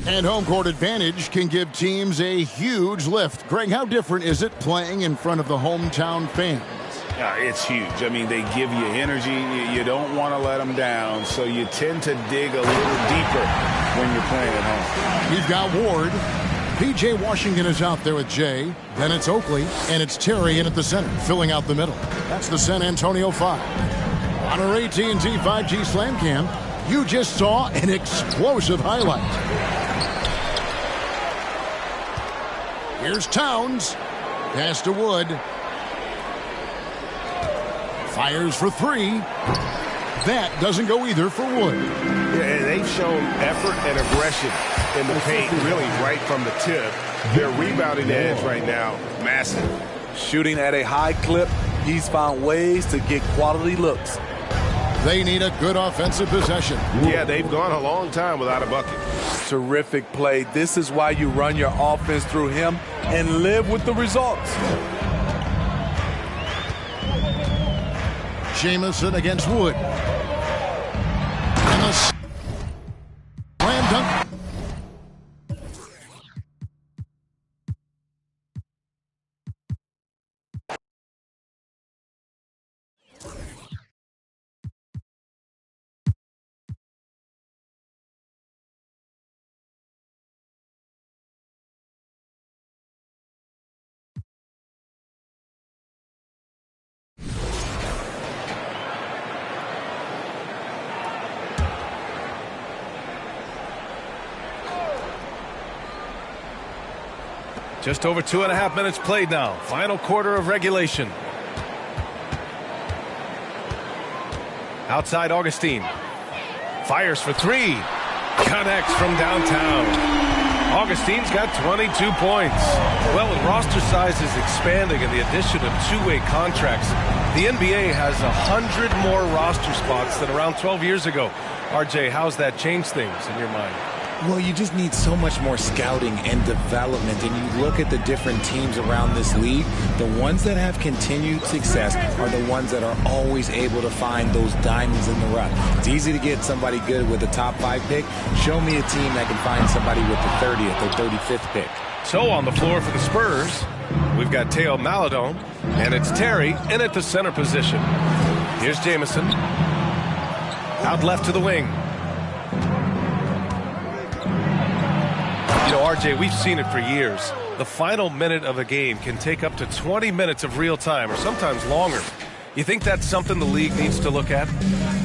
And home court advantage can give teams a huge lift. Greg, how different is it playing in front of the hometown fans? It's huge. I mean, they give you energy. You don't want to let them down, so you tend to dig a little deeper when you're playing at home. We've got Ward. P.J. Washington is out there with Jay. Then it's Oakley, and it's Terry in at the center, filling out the middle. That's the San Antonio 5. On our AT&T 5G Slam Cam, you just saw an explosive highlight. Here's Towns. Pass to Wood. Fires for three. That doesn't go either for Wood. Yeah, they've shown effort and aggression in the paint, really right from the tip. Their rebounding edge right now, massive. Shooting at a high clip, he's found ways to get quality looks. They need a good offensive possession. Yeah, they've gone a long time without a bucket. Terrific play. This is why you run your offense through him and live with the results. Jamison against Wood. And the slam dunk. Just over 2.5 minutes played now. Final quarter of regulation. Outside Augustine. Fires for three. Connects from downtown. Augustine's got 22 points. Well, with roster sizes expanding and the addition of two-way contracts, the NBA has 100 more roster spots than around 12 years ago. RJ, how's that changed things in your mind? Well, you just need so much more scouting and development. And you look at the different teams around this league, the ones that have continued success are the ones that are always able to find those diamonds in the rough. It's easy to get somebody good with a top 5 pick. Show me a team that can find somebody with the 30th or 35th pick. So on the floor for the Spurs, we've got Teo Maledon, and it's Terry in at the center position. Here's Jamison. Out left to the wing. You know, RJ, we've seen it for years. The final minute of a game can take up to 20 minutes of real time or sometimes longer. You think that's something the league needs to look at?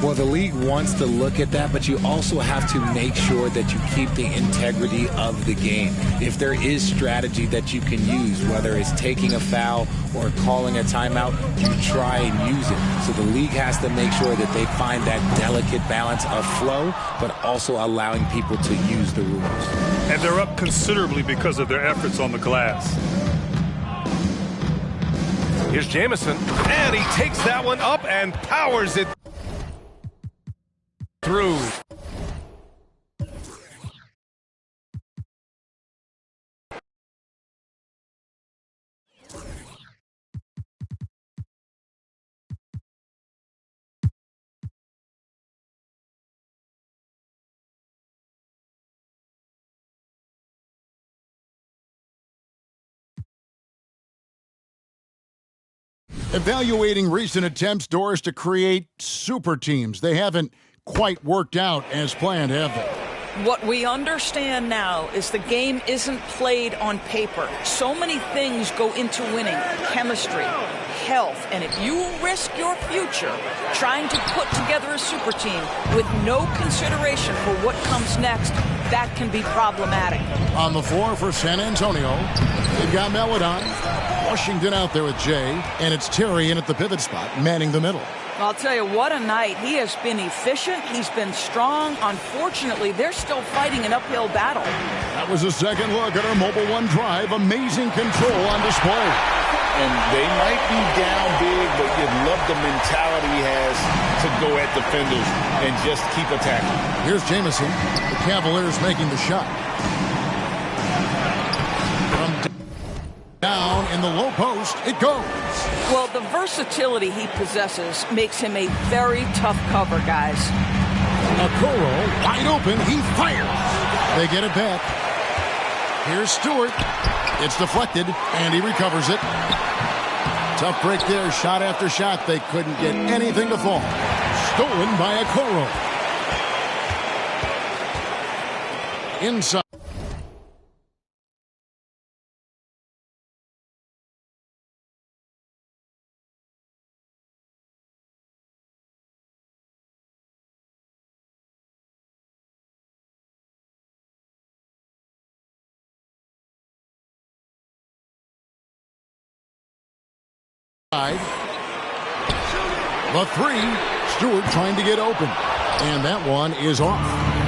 Well, the league wants to look at that, but you also have to make sure that you keep the integrity of the game. If there is strategy that you can use, whether it's taking a foul or calling a timeout, you try and use it. So the league has to make sure that they find that delicate balance of flow, but also allowing people to use the rules. And they're up considerably because of their efforts on the glass. Here's Jamison, and he takes that one up and powers it through. Evaluating recent attempts, Doris, to create super teams. They haven't quite worked out as planned, have they? What we understand now is the game isn't played on paper. So many things go into winning. Chemistry, health, and if you risk your future trying to put together a super team with no consideration for what comes next, that can be problematic. On the floor for San Antonio, they've got Maledon. Washington out there with Jay, and it's Terry in at the pivot spot, manning the middle. I'll tell you, what a night. He has been efficient. He's been strong. Unfortunately, they're still fighting an uphill battle. That was a second look at our Mobile One drive. Amazing control on display. And they might be down big, but you love the mentality he has to go at defenders and just keep attacking. Here's Jamison. The Cavaliers making the shot. From down in the low post, it goes. Well, the versatility he possesses makes him a very tough cover, guys. Okoro wide open, he fires. They get it back. Here's Stewart. It's deflected, and he recovers it. Tough break there, shot after shot. They couldn't get anything to fall. Stolen by Okoro. Inside. The three, Stewart trying to get open. And that one is off.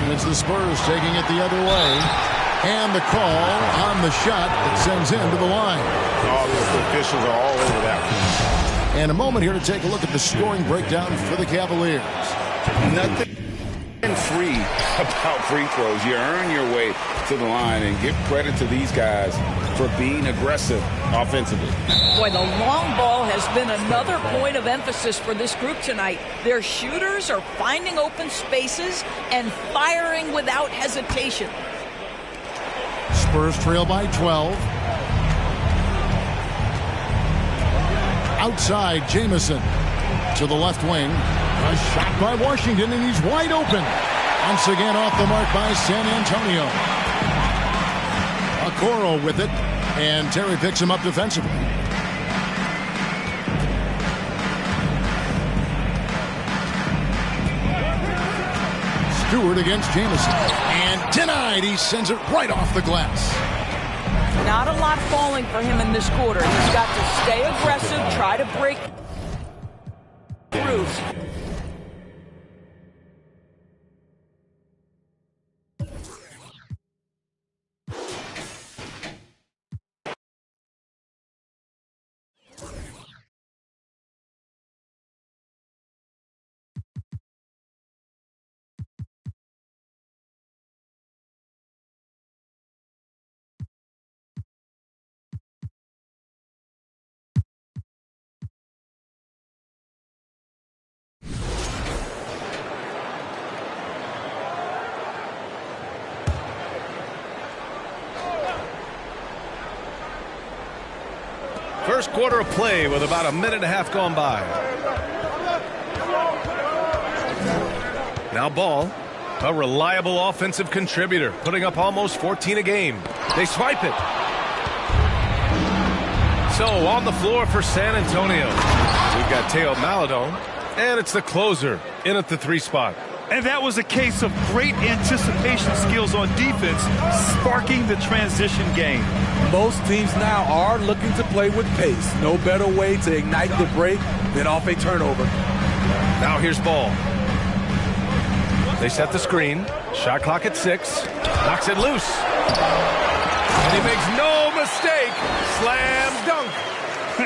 And it's the Spurs taking it the other way. And the call on the shot that sends him to the line. All the officials are all over that one. And a moment here to take a look at the scoring breakdown for the Cavaliers. Nothing free about free throws. You earn your way to the line, and give credit to these guys for being aggressive offensively. Boy, the long ball has been another point of emphasis for this group tonight. Their shooters are finding open spaces and firing without hesitation. Spurs trail by 12. Outside, Jamison to the left wing. A shot by Washington, and he's wide open. Once again off the mark by San Antonio. Okoro with it, and Terry picks him up defensively. Stewart against Jamison. And denied. He sends it right off the glass. Not a lot falling for him in this quarter. He's got to stay aggressive, try to break through. First quarter of play with about a minute and a half gone by. Now Ball, a reliable offensive contributor, putting up almost 14 a game. They swipe it. So on the floor for San Antonio, we've got Teo Maledon, and it's the closer in at the 3 spot. And that was a case of great anticipation skills on defense, sparking the transition game. Most teams now are looking to play with pace. No better way to ignite the break than off a turnover. Now here's Ball. They set the screen. Shot clock at 6. Knocks it loose. And he makes no mistake. Slam dunk.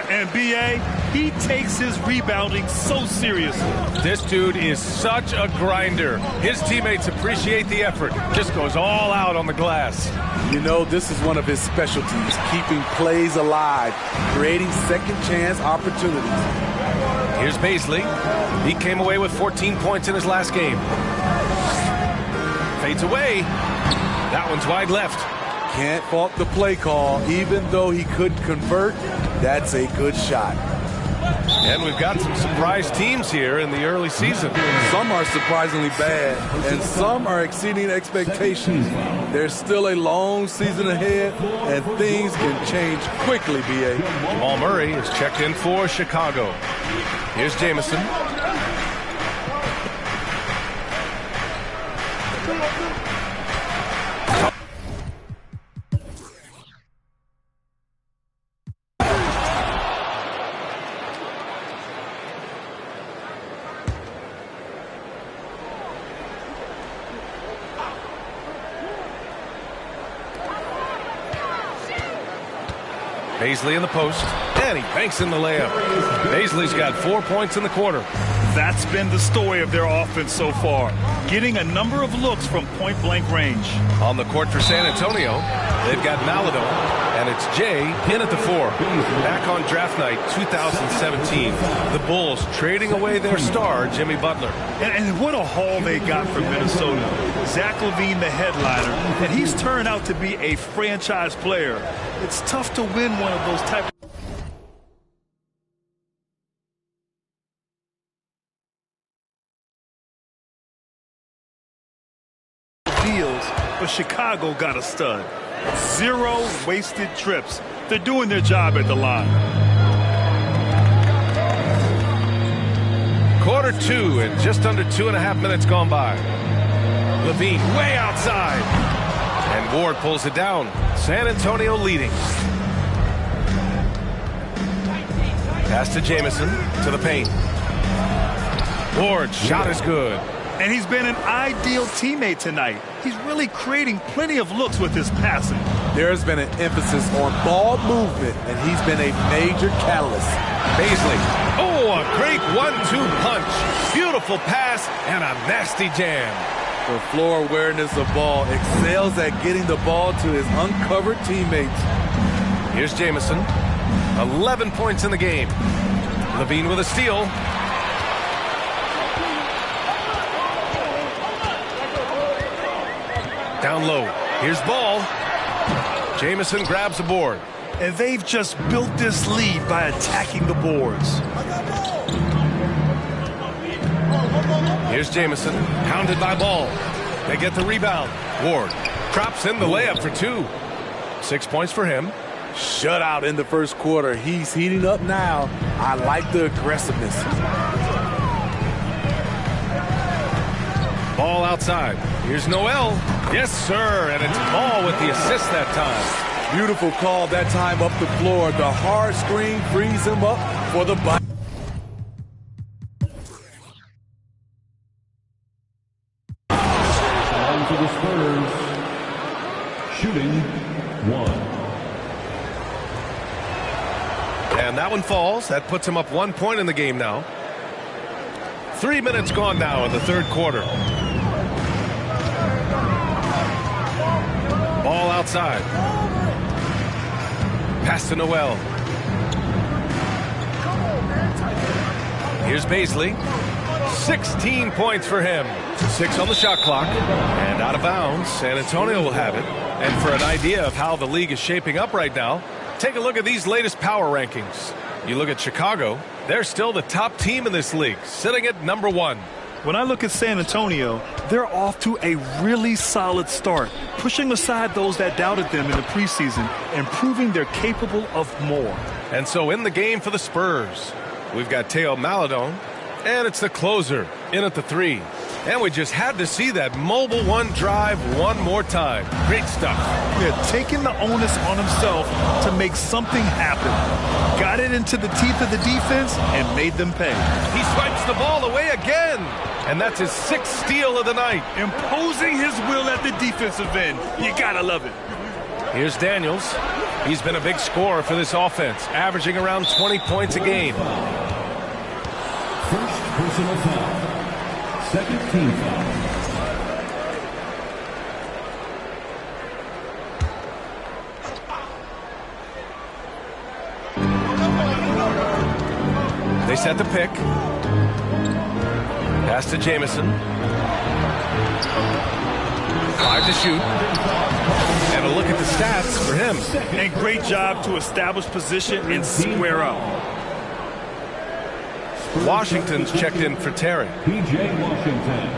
And B.A., he takes his rebounding so seriously. This dude is such a grinder. His teammates appreciate the effort. Just goes all out on the glass. You know, this is one of his specialties, keeping plays alive, creating second chance opportunities. Here's Baisley. He came away with 14 points in his last game. Fades away. That one's wide left. Can't fault the play call. Even though he couldn't convert, that's a good shot. And we've got some surprise teams here in the early season. Some are surprisingly bad, and some are exceeding expectations. There's still a long season ahead, and things can change quickly, B.A. Jamal Murray is checked in for Chicago. Here's Jamison. Baisley in the post, and he banks in the layup. Baisley's got 4 points in the quarter. That's been the story of their offense so far, getting a number of looks from point-blank range. On the court for San Antonio, they've got Maladon, and it's Jay in at the 4. Back on draft night 2017, the Bulls trading away their star, Jimmy Butler. And what a haul they got from Minnesota. Zach LaVine, the headliner, and he's turned out to be a franchise player. It's tough to win one of those type of deals, but Chicago got a stud. 0 wasted trips. They're doing their job at the line. Quarter 2 and just under 2.5 minutes gone by. LaVine way outside. And Ward pulls it down. San Antonio leading. Pass to Jamison to the paint. Ward's shot is good. And he's been an ideal teammate tonight. He's really creating plenty of looks with his passing. There's been an emphasis on ball movement, and he's been a major catalyst. Baisley. Oh, a great 1-2 punch. Beautiful pass and a nasty jam. For floor awareness of ball, excels at getting the ball to his uncovered teammates. Here's Jamison. 11 points in the game. LaVine with a steal. Down low. Here's Ball. Jamison grabs the board. And they've just built this lead by attacking the boards. Here's Jamison. Pounded by Ball. They get the rebound. Ward drops in the layup for 2. 6 points for him. Shutout in the first quarter. He's heating up now. I like the aggressiveness. Ball outside. Here's Noel. Yes, sir. And it's Ball with the assist that time. Beautiful call that time up the floor. The hard screen frees him up for the buy. On to the Spurs. Shooting 1. And that one falls. That puts him up 1 point in the game now. 3 minutes gone now in the third quarter. Ball outside. Pass to Noel. Here's Baisley. 16 points for him. 6 on the shot clock. And out of bounds. San Antonio will have it. And for an idea of how the league is shaping up right now, take a look at these latest power rankings. You look at Chicago, they're still the top team in this league, sitting at number 1. When I look at San Antonio, they're off to a really solid start, pushing aside those that doubted them in the preseason and proving they're capable of more. And so in the game for the Spurs, we've got Teo Maladon, and it's the closer in at the 3. And we just had to see that mobile 1 drive one more time. Great stuff. They're taking the onus on himself to make something happen. Got it into the teeth of the defense and made them pay. He swipes the ball away again. And that's his 6th steal of the night. Imposing his will at the defensive end. You gotta love it. Here's Daniels. He's been a big scorer for this offense, averaging around 20 points a game. First personal foul. Second team foul. They set the pick. Pass to Jamison. 5 to shoot. And a look at the stats for him. And great job to establish position and square up. Washington's checked in for Terry. P.J. Washington.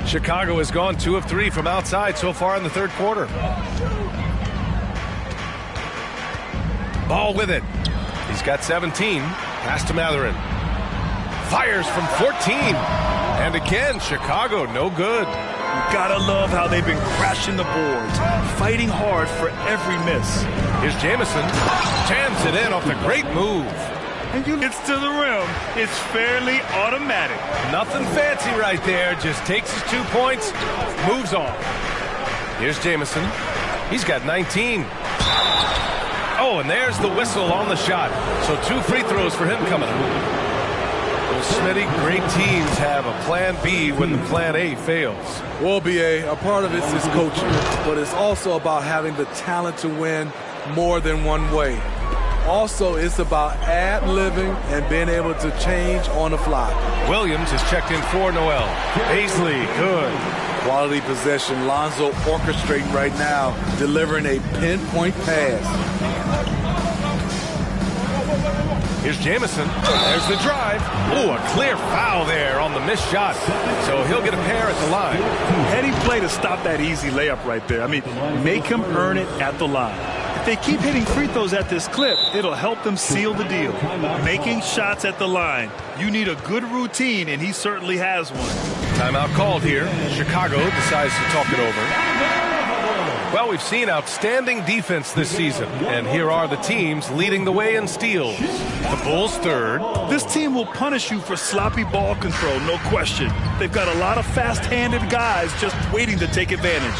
Chicago has gone 2 of 3 from outside so far in the third quarter. Ball with it. He's got 17. Pass to Matherin. Fires from 14. And again, Chicago no good. You gotta love how they've been crashing the boards, fighting hard for every miss. Here's Jamison. Jams it in off the great move. And you gets to the rim. It's fairly automatic. Nothing fancy right there. Just takes his 2 points, moves on. Here's Jamison. He's got 19. Oh, and there's the whistle on the shot. So 2 free throws for him coming up. Well, Smitty, great teams have a plan B when the plan A fails. Well, BA, a part of it is coaching, but it's also about having the talent to win more than one way. Also, it's about ad-libbing and being able to change on the fly. Williams is checked in for Noel. Paisley, good. Quality possession. Lonzo orchestrating right now, delivering a pinpoint pass. Here's Jamison. There's the drive. Oh, a clear foul there on the missed shot. So he'll get a pair at the line. Heady play to stop that easy layup right there. I mean, make him earn it at the line. If they keep hitting free throws at this clip, it'll help them seal the deal. Making shots at the line. You need a good routine, and he certainly has one. Timeout called here. Chicago decides to talk it over. Well, we've seen outstanding defense this season, and here are the teams leading the way in steals. The Bulls third. This team will punish you for sloppy ball control, no question. They've got a lot of fast-handed guys just waiting to take advantage.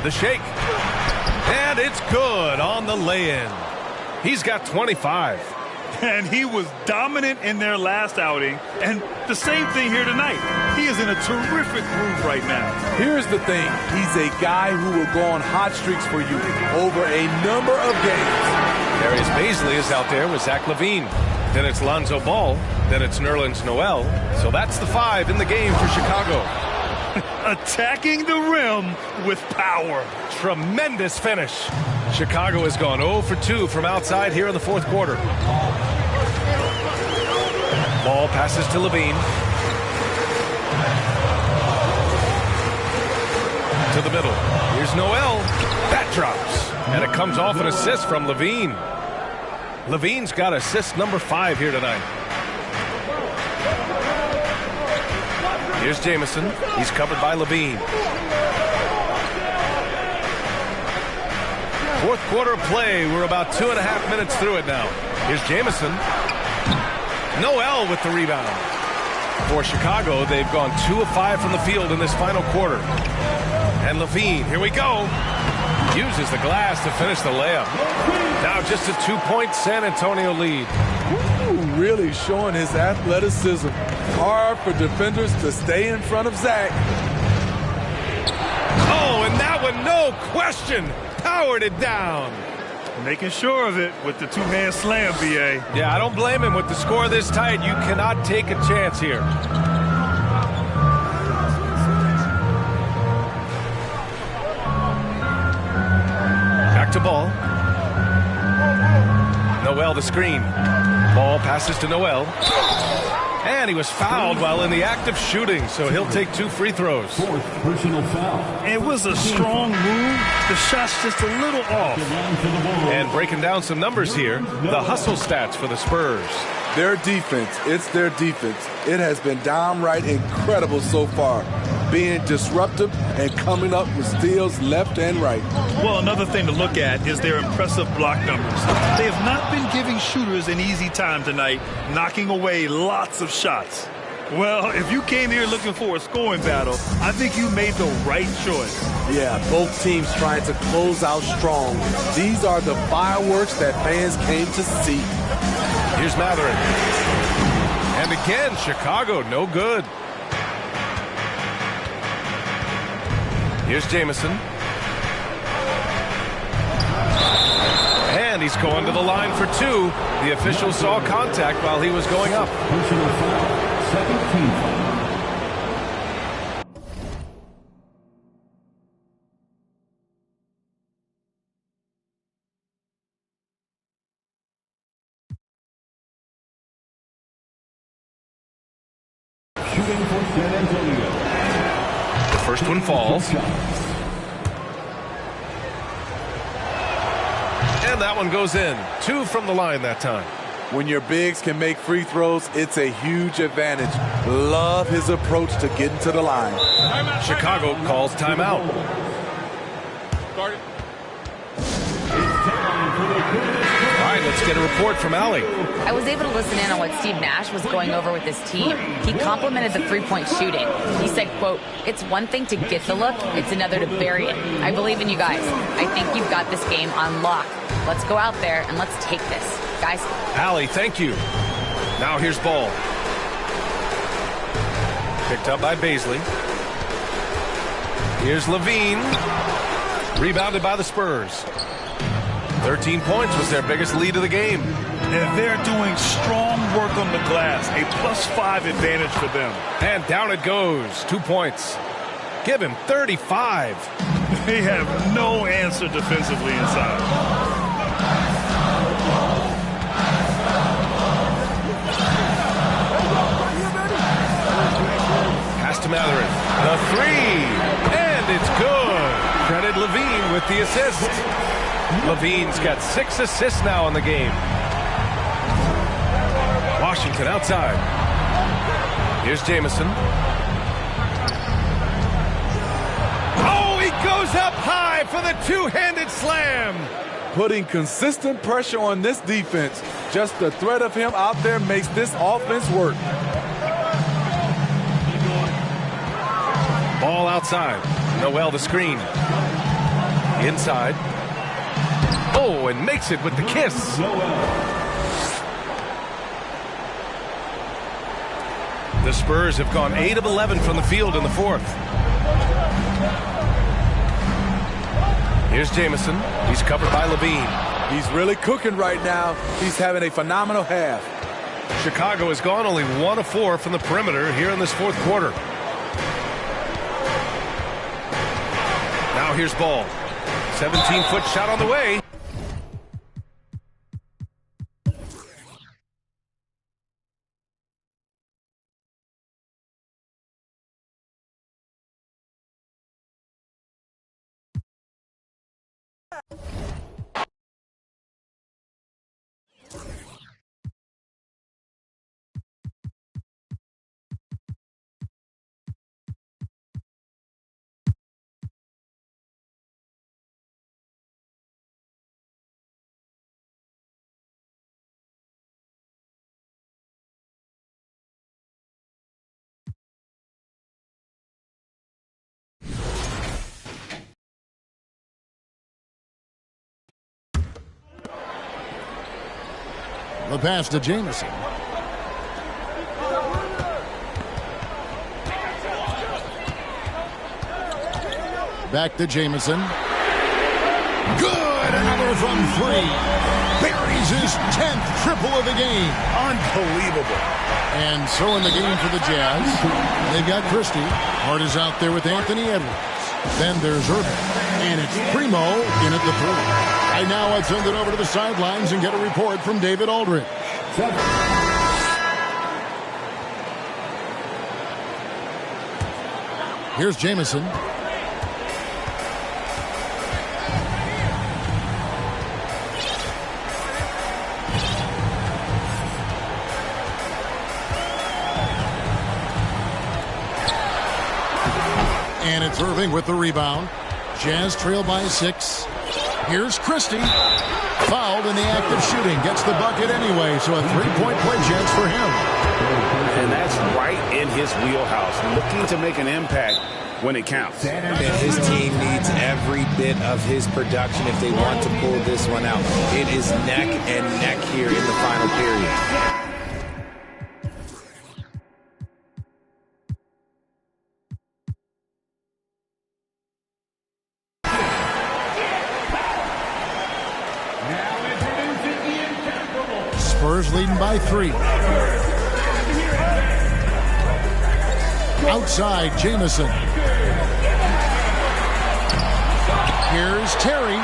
The shake. And it's good on the lay-in. He's got 25. And he was dominant in their last outing. And the same thing here tonight. He is in a terrific groove right now. Here's the thing. He's a guy who will go on hot streaks for you over a number of games. Darius Paisley is out there with Zach LaVine. Then it's Lonzo Ball. Then it's Nerlens Noel. So that's the 5 in the game for Chicago. Attacking the rim with power. Tremendous finish. Chicago has gone 0 for 2 from outside here in the fourth quarter. Ball passes to LaVine. To the middle. Here's Noel. That drops. And it comes off an assist from LaVine. LaVine's got assist number 5 here tonight. Here's Jamison. He's covered by LaVine. Fourth quarter play. We're about 2.5 minutes through it now. Here's Jamison. Noel with the rebound. For Chicago, they've gone 2 of 5 from the field in this final quarter. And LaVine, here we go. Uses the glass to finish the layup. Now just a 2-point San Antonio lead. Ooh, really showing his athleticism. Hard for defenders to stay in front of Zach. Oh, and that one, no question, powered it down. Making sure of it with the 2-hand slam, BA. Yeah, I don't blame him. With the score this tight, you cannot take a chance here. Back to Ball. Noel the screen. Ball passes to Noel. And he was fouled while in the act of shooting, so he'll take 2 free throws. 4th personal foul. It was a strong move. The shot's just a little off. And breaking down some numbers here, the hustle stats for the Spurs. Their defense, it's their defense. It has been downright incredible so far, being disruptive and coming up with steals left and right. Well, another thing to look at is their impressive block numbers. They have not been giving shooters an easy time tonight, knocking away lots of shots. Well, if you came here looking for a scoring battle, I think you made the right choice. Yeah, both teams trying to close out strong. These are the fireworks that fans came to see. Here's Matherin. And again, Chicago, no good. Here's Jamison. And he's going to the line for 2. The official saw contact while he was going up. Personal foul. 2nd team foul. Shooting for San Antonio. The first one falls. And that one goes in. 2 from the line that time. When your bigs can make free throws, it's a huge advantage. Love his approach to getting to the line. Chicago calls timeout. All right, let's get a report from Allie. I was able to listen in on what Steve Nash was going over with his team. He complimented the three-point shooting. He said, quote, "It's one thing to get the look, it's another to bury it. I believe in you guys. I think you've got this game on lock. Let's go out there and let's take this. Guys." Allie, thank you. Now here's ball. Picked up by Baisley. Here's Levine. Rebounded by the Spurs. 13 points was their biggest lead of the game. And they're doing strong work on the glass. A +5 advantage for them. And down it goes. 2 points. Give him 35. They have no answer defensively inside. Pass to Mathurin. The three. And it's good. Credit Levine with the assist. Levine's got 6 assists now in the game. Washington outside. Here's Jamison. Oh, he goes up high for the two-handed slam. Putting consistent pressure on this defense. Just the threat of him out there makes this offense work. Ball outside. Noel the screen. Inside. Oh, and makes it with the kiss. The Spurs have gone 8 of 11 from the field in the fourth. Here's Jamison. He's covered by Levine. He's really cooking right now. He's having a phenomenal half. Chicago has gone only 1 of 4 from the perimeter here in this fourth quarter. Now here's ball. 17-foot shot on the way. The pass to Jamison. Back to Jamison. Good! Another from 3. Buries his 10th triple of the game. Unbelievable. And so in the game for the Jazz, they've got Christie. Hart is out there with Anthony Edwards. Then there's Irving. And it's Primo in at the 3. And now I'd send it over to the sidelines and get a report from David Aldridge. Here's Jamison. And it's Irving with the rebound. Jazz trail by 6. Here's Christie. Fouled in the act of shooting. Gets the bucket anyway, so a 3-point play chance for him. And that's right in his wheelhouse. Looking to make an impact when it counts. And his team needs every bit of his production if they want to pull this one out. It is neck and neck here in the final period. Spurs leading by 3. Outside, Jamison. Here's Terry.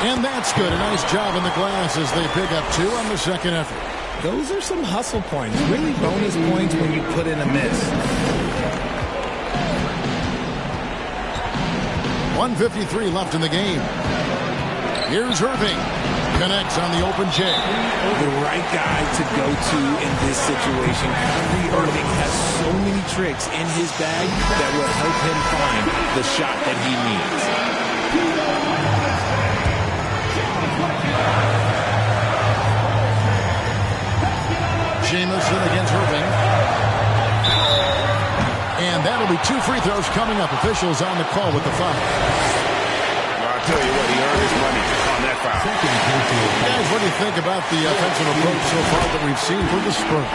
And that's good. A nice job in the glass as they pick up 2 on the second effort. Those are some hustle points. Really bonus points when you put in a miss. 1:53 left in the game. Here's Irving. Connects on the open J. The right guy to go to in this situation. Kyrie Irving has so many tricks in his bag that will help him find the shot that he needs. Jamison against Irving. And that'll be 2 free throws coming up. Officials on the call with the foul. I'll tell you what, he earned his money on that foul. Guys, what do you think about the offensive approach so far that we've seen for the Spurs?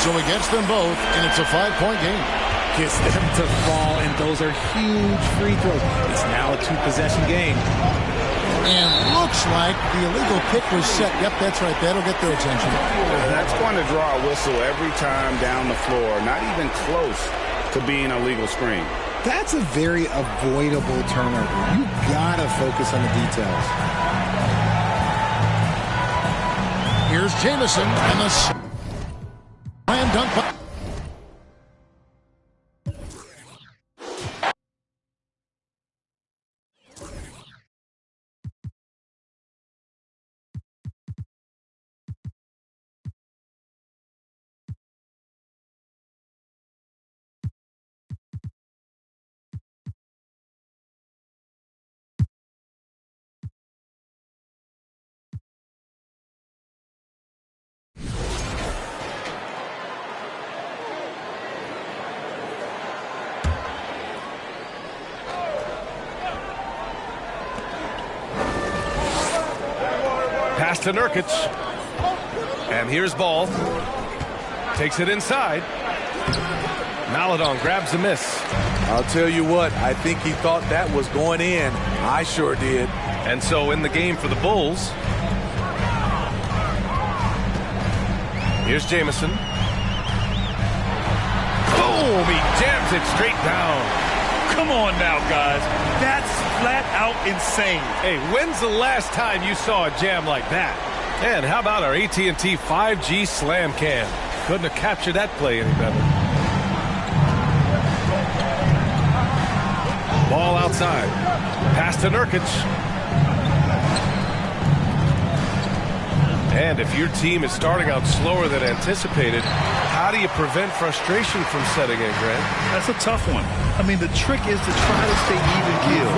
So he gets them both, and it's a 5-point game. Gets them to fall, and those are huge free throws. It's now a 2-possession game. And looks like the illegal kick was set. Yep, that's right. That'll get their attention. That's going to draw a whistle every time down the floor. Not even close to being a legal screen. That's a very avoidable turnover. You gotta focus on the details. Here's Jamison and the slam dunk. Pass to Nurkic. And here's Ball. Takes it inside. Maladon grabs the miss. I'll tell you what, I think he thought that was going in. I sure did. And so in the game for the Bulls. Here's Jamison. Boom! He jams it straight down. Come on now, guys. That's flat out insane. Hey, when's the last time you saw a jam like that? And how about our AT&T 5G Slam Cam? Couldn't have captured that play any better. Ball outside. Pass to Nurkic. And if your team is starting out slower than anticipated, how do you prevent frustration from setting in, Grant? That's a tough one. I mean, the trick is to try to stay even keel.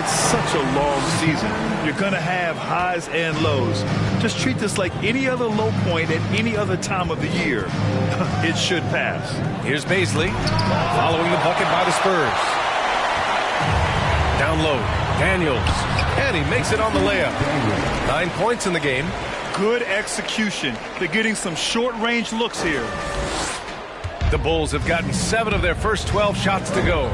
It's such a long season. You're going to have highs and lows. Just treat this like any other low point at any other time of the year. It should pass. Here's Baisley, following the bucket by the Spurs. Down low, Daniels, and he makes it on the layup. 9 points in the game. Good execution. They're getting some short-range looks here. The Bulls have gotten 7 of their first 12 shots to go.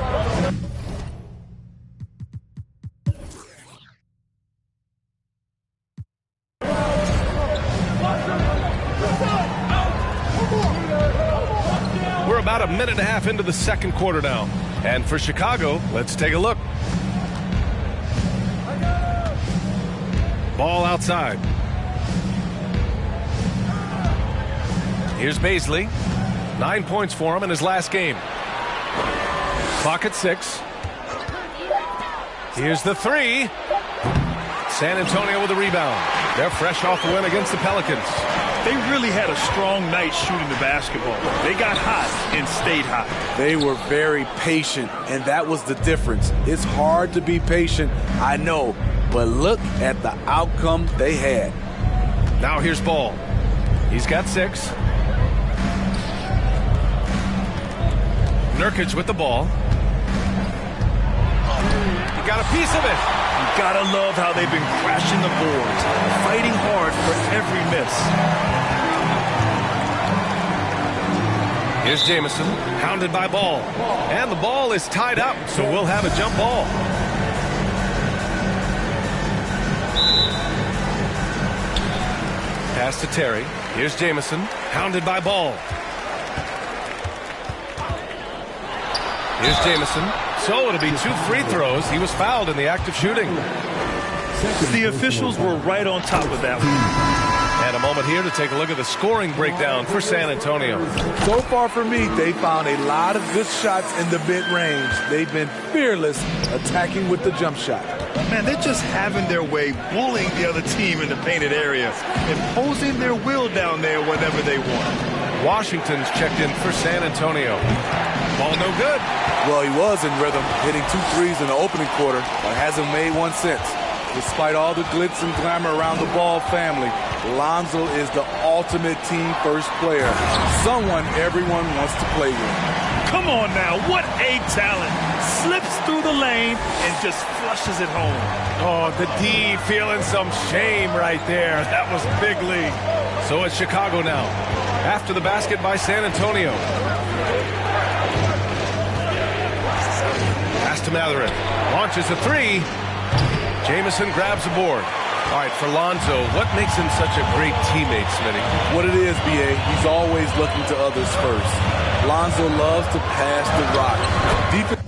We're about a minute and a half into the second quarter now. And for Chicago, let's take a look. Ball outside. Here's Baisley. 9 points for him in his last game. Clock at 6. Here's the 3. San Antonio with a rebound. They're fresh off the win against the Pelicans. They really had a strong night shooting the basketball. They got hot and stayed hot. They were very patient, and that was the difference. It's hard to be patient, I know, but look at the outcome they had. Now here's Ball. He's got 6. Nurkic with the ball. He got a piece of it. You gotta love how they've been crashing the boards, fighting hard for every miss. Here's Jamison, hounded by Ball. And the ball is tied up, so we'll have a jump ball. Pass to Terry. Here's Jamison, hounded by Ball. Here's Jamison. So it'll be 2 free throws. He was fouled in the act of shooting. The officials were right on top of that one. And a moment here to take a look at the scoring breakdown for San Antonio. So far for me, they found a lot of good shots in the mid-range. They've been fearless attacking with the jump shot. Man, they're just having their way, bullying the other team in the painted area, imposing their will down there whenever they want. Washington's checked in for San Antonio. Ball no good. Well, he was in rhythm, hitting 2 threes in the opening quarter, but hasn't made one since. Despite all the glitz and glamour around the Ball family, Lonzo is the ultimate team-first player, someone everyone wants to play with. Come on now, what a talent. Slips through the lane and just flushes it home. Oh, the D feeling some shame right there. That was big league. So it's Chicago now. After the basket by San Antonio. Pass to Matherin. Launches a 3. Jamison grabs the board. All right, for Lonzo, what makes him such a great teammate, Smitty? What it is, B.A., he's always looking to others first. Lonzo loves to pass the rock. Defense